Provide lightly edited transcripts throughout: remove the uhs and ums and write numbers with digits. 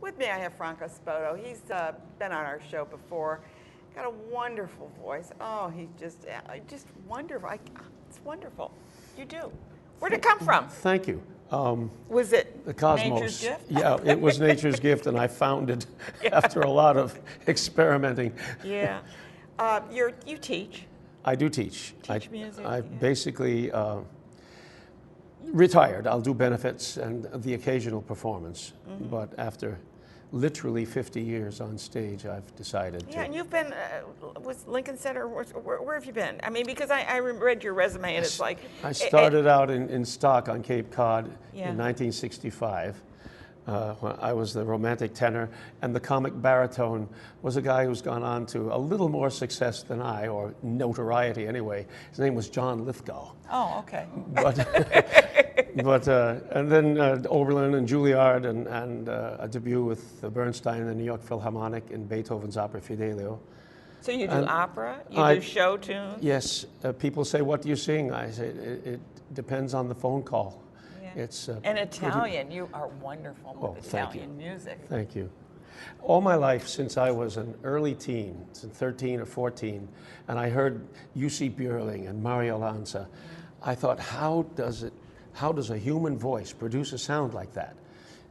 With me I have Franco Spoto. He's been on our show before. Got a wonderful voice. Oh, he's just wonderful. It's wonderful. You do. Where'd it come from? Thank you. Was it the cosmos? nature's gift? Yeah, it was nature's gift, and I found it after a lot of experimenting. Yeah. You teach. I do teach. Teach music. I basically retired. I'll do benefits and the occasional performance, but after literally 50 years on stage, I've decided to. Yeah, and you've been, was Lincoln Center, where have you been? I mean, because I read your resume and it's like. I started out in Stock on Cape Cod Yeah. in 1965. When I was the romantic tenor, and the comic baritone was a guy who's gone on to a little more success than I, or notoriety anyway. His name was John Lithgow. Oh, okay. But and then Oberlin and Juilliard, and a debut with Bernstein and the New York Philharmonic in Beethoven's opera Fidelio. So you do opera? You do show tunes? Yes. People say, "What do you sing?" I say, "It depends on the phone call." It's and Italian, you are wonderful with Italian music. Thank you. All my life, since I was an early teen, since 13 or 14, and I heard Jussi Björling and Mario Lanza, I thought, how does a human voice produce a sound like that?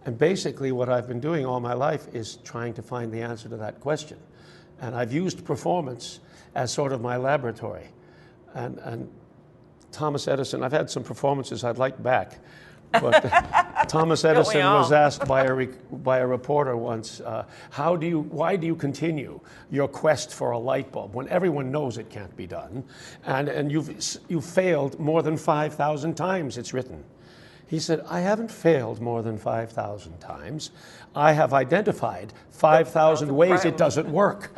And basically what I've been doing all my life is trying to find the answer to that question. And I've used performance as sort of my laboratory. And Thomas Edison, I've had some performances I'd like back. But Thomas Edison was asked by a reporter once, why do you continue your quest for a light bulb when everyone knows it can't be done, and you've failed more than 5,000 times, it's written. He said, I haven't failed more than 5,000 times. I have identified 5,000 ways it doesn't work.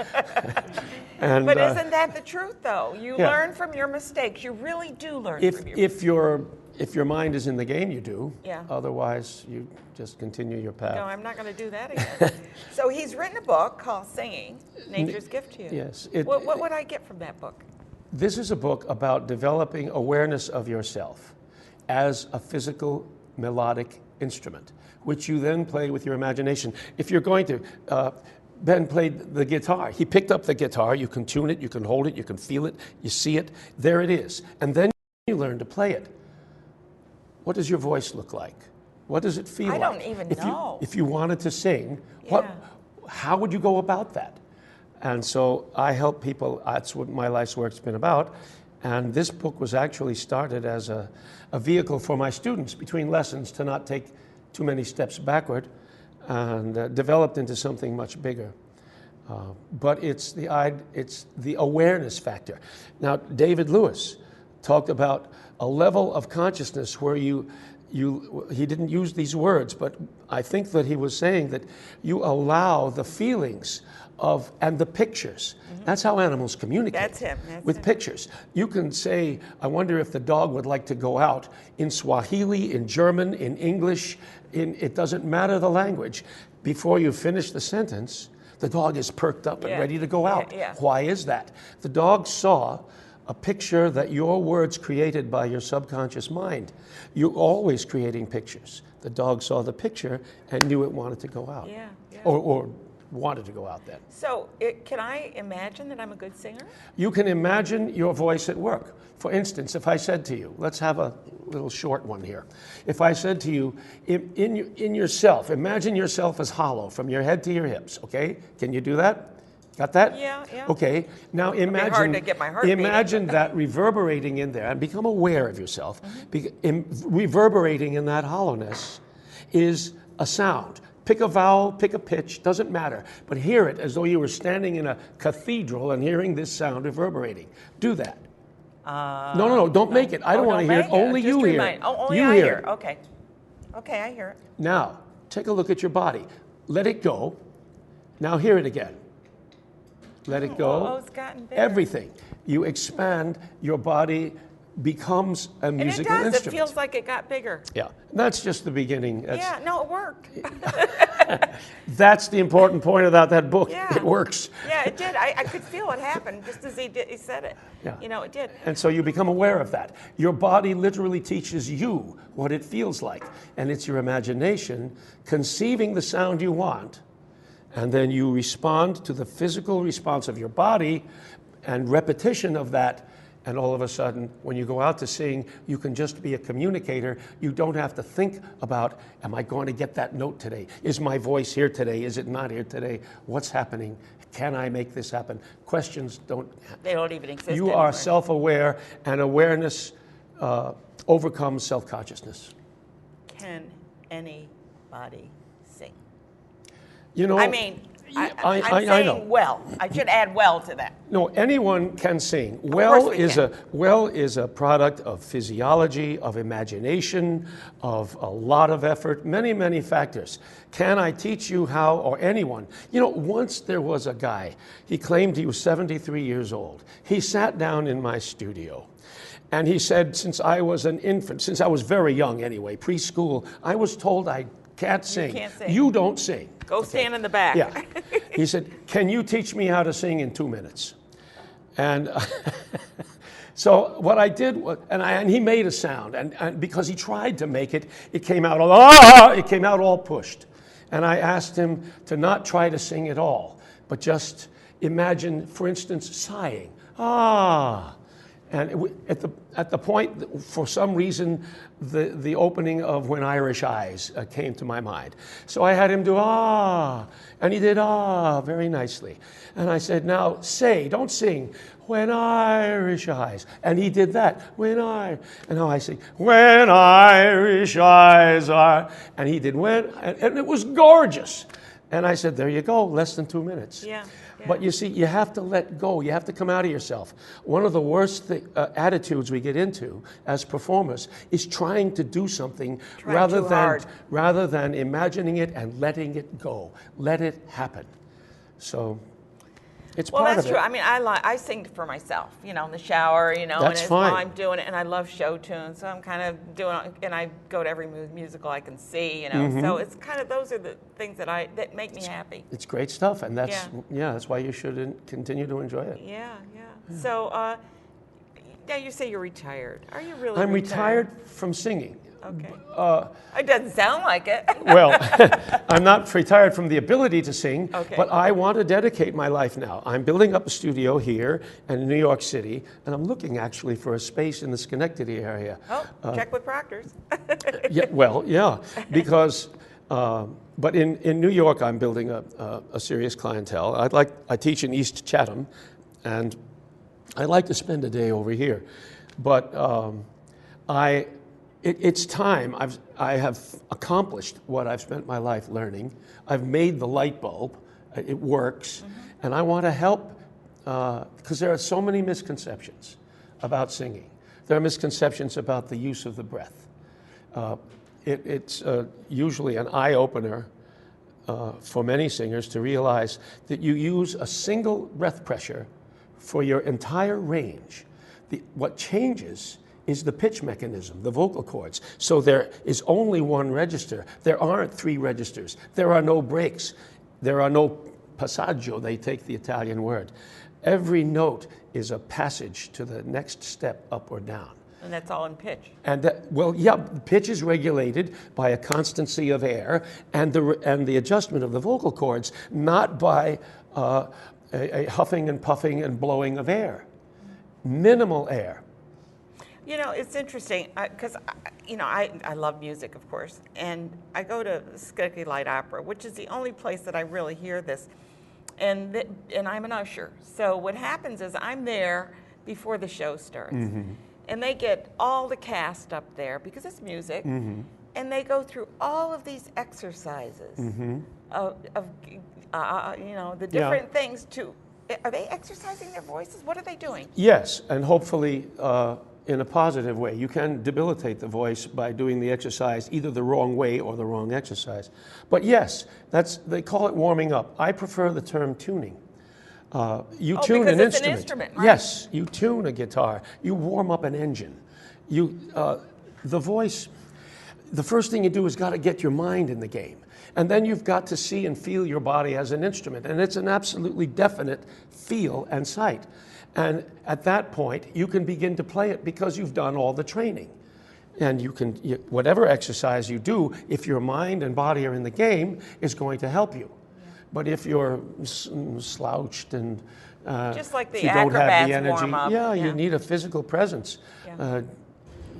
But isn't that the truth, though? You learn from your mistakes. You really do learn from your mistakes. If your mind is in the game, you do. Yeah. Otherwise, you just continue your path. No, I'm not going to do that again. So he's written a book called Singing, Nature's Gift to You. Yes. What would I get from that book? This is a book about developing awareness of yourself as a physical melodic instrument, which you then play with your imagination. If you're going to, Ben played the guitar. He picked up the guitar. You can tune it, you can hold it, you can feel it, you see it. There it is. And then you learn to play it. What does your voice look like? What does it feel like? I don't even know. If you wanted to sing, how would you go about that? And so I help people. That's what my life's work's been about. And this book was actually started as a vehicle for my students between lessons to not take too many steps backward, and developed into something much bigger. But it's the awareness factor. Now, David Lewis talked about a level of consciousness where he didn't use these words, but I think that he was saying that you allow the feelings and the pictures. That's how animals communicate. That's him. With pictures. You can say, I wonder if the dog would like to go out, in Swahili, in German, in English, it doesn't matter the language. Before you finish the sentence, the dog is perked up and ready to go out. Why is that? The dog saw a picture that your words created by your subconscious mind. You're always creating pictures. The dog saw the picture and knew it wanted to go out. Or wanted to go out then. So can I imagine that I'm a good singer? You can imagine your voice at work. For instance, if I said to you, let's have a little short one here. If I said to you, in yourself, imagine yourself as hollow from your head to your hips, okay? Can you do that? Got that? Yeah. Okay. Now imagine, hard to get my heart imagine that reverberating in there, and become aware of yourself. Reverberating in that hollowness is a sound. Pick a vowel, pick a pitch, doesn't matter. But hear it as though you were standing in a cathedral and hearing this sound reverberating. Do that. No, don't make it. I don't want to hear it. Only you hear it. Only I hear it. Okay. Okay, I hear it. Now, take a look at your body. Let it go. Now hear it again. Let it go. Oh, it's gotten bigger. Everything. You expand, your body becomes a musical instrument. It feels like it got bigger. Yeah, that's just the beginning. No, it worked. That's the important point about that book. It works. Yeah, it did. I could feel it happen just as he said it. Yeah. You know, it did. And so you become aware of that. Your body literally teaches you what it feels like. And it's your imagination conceiving the sound you want and then you respond to the physical response of your body and repetition of that. And all of a sudden, when you go out to sing, you can just be a communicator. You don't have to think about, am I going to get that note today? Is my voice here today? Is it not here today? What's happening? Can I make this happen? Questions don't. They don't even exist You anymore. are self-aware, and awareness overcomes self-consciousness. Can anybody sing? You know, I mean, I'm I saying know. well. I should add well to that. No, anyone can sing. course we can. Well is a product of physiology, of imagination, of a lot of effort, many, many factors. Can I teach you how, or anyone? You know, once there was a guy, he claimed he was 73 years old. He sat down in my studio. And he said, since I was an infant, since I was very young anyway, preschool, I was told I can't sing. can't sing. You don't sing. Go stand in the back. Yeah. He said, can you teach me how to sing in 2 minutes? And so what I did was, and he made a sound, and because he tried to make it, it came out all pushed. And I asked him to not try to sing at all, but just imagine, for instance, sighing. And at the point, for some reason, the opening of When Irish Eyes came to my mind. So I had him do and he did very nicely. And I said, now say, don't sing, When Irish Eyes. And he did that, and now I sing, When Irish Eyes Are. And he did and it was gorgeous. And I said, there you go, less than 2 minutes. Yeah. But you see, you have to let go. You have to come out of yourself. One of the worst attitudes we get into as performers is trying to do something rather than imagining it and letting it go. Let it happen. So it's part of it. Well, that's true. I mean, I sing for myself, in the shower, That's and fine. while I'm doing it, and I love show tunes, so I'm kind of doing, and I go to every musical I can see, So it's kind of those are the things that make me happy. It's great stuff, and that's why you should continue to enjoy it. Yeah. So now you say you're retired. Are you really? I'm retired from singing. Okay. It doesn't sound like it. Well, I'm not retired from the ability to sing, Okay. but I want to dedicate my life now. I'm building up a studio here in New York City, and I'm looking actually for a space in the Schenectady area. Check with Proctor's. Because, but in New York, I'm building a serious clientele. I teach in East Chatham, and I'd like to spend a day over here, but it's time. I have accomplished what I've spent my life learning. I've made the light bulb. It works. And I want to help because there are so many misconceptions about singing. There are misconceptions about the use of the breath. It's usually an eye-opener for many singers to realize that you use a single breath pressure for your entire range. What changes is the pitch mechanism, the vocal cords. So there is only one register. There aren't 3 registers. There are no breaks. There are no passaggio, they take the Italian word. Every note is a passage to the next step up or down. And that's all in pitch. And the pitch is regulated by a constancy of air and the adjustment of the vocal cords, not by a huffing and puffing and blowing of air. Minimal air. It's interesting because, I love music, of course, and I go to Schenectady Light Opera, which is the only place that I really hear this, and I'm an usher. So what happens is I'm there before the show starts, and they get all the cast up there because it's music, and they go through all of these exercises of the different things too. Are they exercising their voices? What are they doing? Yes, and hopefully in a positive way. You can debilitate the voice by doing the exercise either the wrong way or the wrong exercise. But yes, they call it warming up. I prefer the term tuning. You tune an it's instrument. An instrument, right? Yes, you tune a guitar. You warm up an engine. The voice, the first thing you do is got to get your mind in the game. And then you've got to see and feel your body as an instrument. And it's an absolutely definite feel and sight. And at that point, you can begin to play it because you've done all the training. And whatever exercise you do, if your mind and body are in the game, is going to help you. But if you're slouched and Just like if the you don't have acrobats the energy, warm-up. yeah, Yeah. you need a physical presence. Yeah.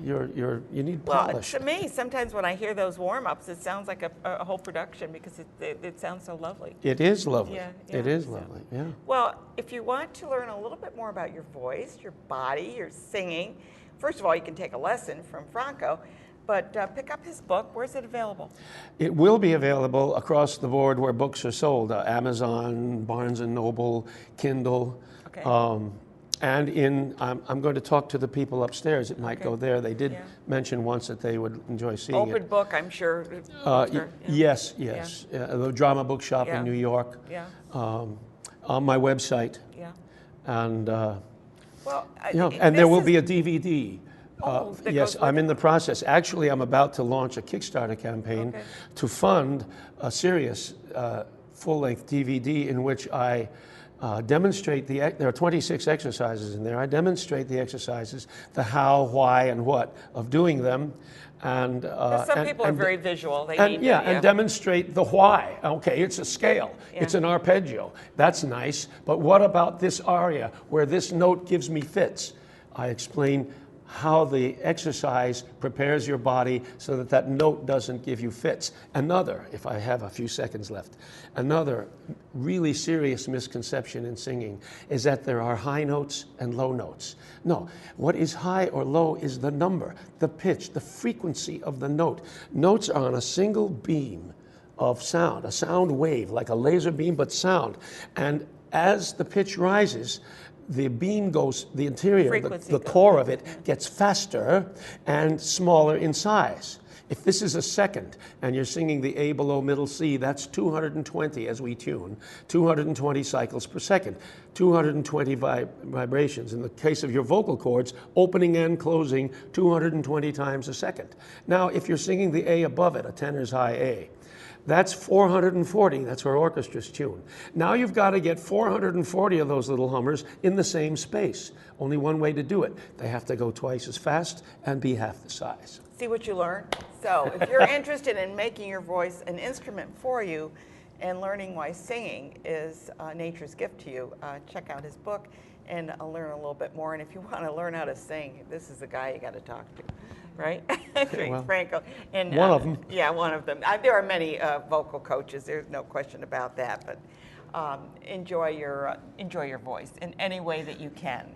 You need Well, polish. to me, sometimes when I hear those warm-ups, it sounds like a whole production because it sounds so lovely. It is lovely. Yeah, It yeah, is so- lovely. Yeah. Well, if you want to learn a little bit more about your voice, your body, your singing, first of all, you can take a lesson from Franco, but pick up his book. Where's it available? It will be available across the board where books are sold: Amazon, Barnes and Noble, Kindle. Okay. And I'm going to talk to the people upstairs. It might Okay. go there. They did Yeah. mention once that they would enjoy seeing Open it. book, I'm sure. Y- Yes, yes. The Drama Bookshop Yeah. in New York. Yeah, On my website. yeah. And Well, and there will be a DVD. Oh, that Yes, goes with I'm it? in the process. Actually, I'm about to launch a Kickstarter campaign Okay. to fund a serious full-length DVD in which I demonstrate there are 26 exercises in there. I demonstrate the exercises, the how, why, and what of doing them. And, 'Cause some people are very visual. They and need yeah, to, and demonstrate the why. Okay, it's a scale. Yeah. It's an arpeggio. That's nice. But what about this aria where this note gives me fits? I explain how the exercise prepares your body so that that note doesn't give you fits. Another, if I have a few seconds left, another really serious misconception in singing is that there are high notes and low notes. No, what is high or low is the number, the pitch, the frequency of the note. Notes are on a single beam of sound, a sound wave, like a laser beam, but sound. And as the pitch rises, the beam goes, the interior, Frequency the goes core of it gets faster and smaller in size. If this is a second and you're singing the A below middle C, that's 220 as we tune, 220 cycles per second, 220 vibrations. In the case of your vocal cords, opening and closing 220 times a second. Now, if you're singing the A above it, a tenor's high A, that's 440. That's where orchestras tune. Now you've got to get 440 of those little hummers in the same space. Only one way to do it. They have to go twice as fast and be half the size. See what you learn? So if you're interested in making your voice an instrument for you and learning why singing is nature's gift to you, check out his book and learn a little bit more. And if you want to learn how to sing, this is the guy you got to talk to, right? Well, Franco. And, one of them. Yeah, one of them. There are many vocal coaches. There's no question about that. But enjoy your voice in any way that you can.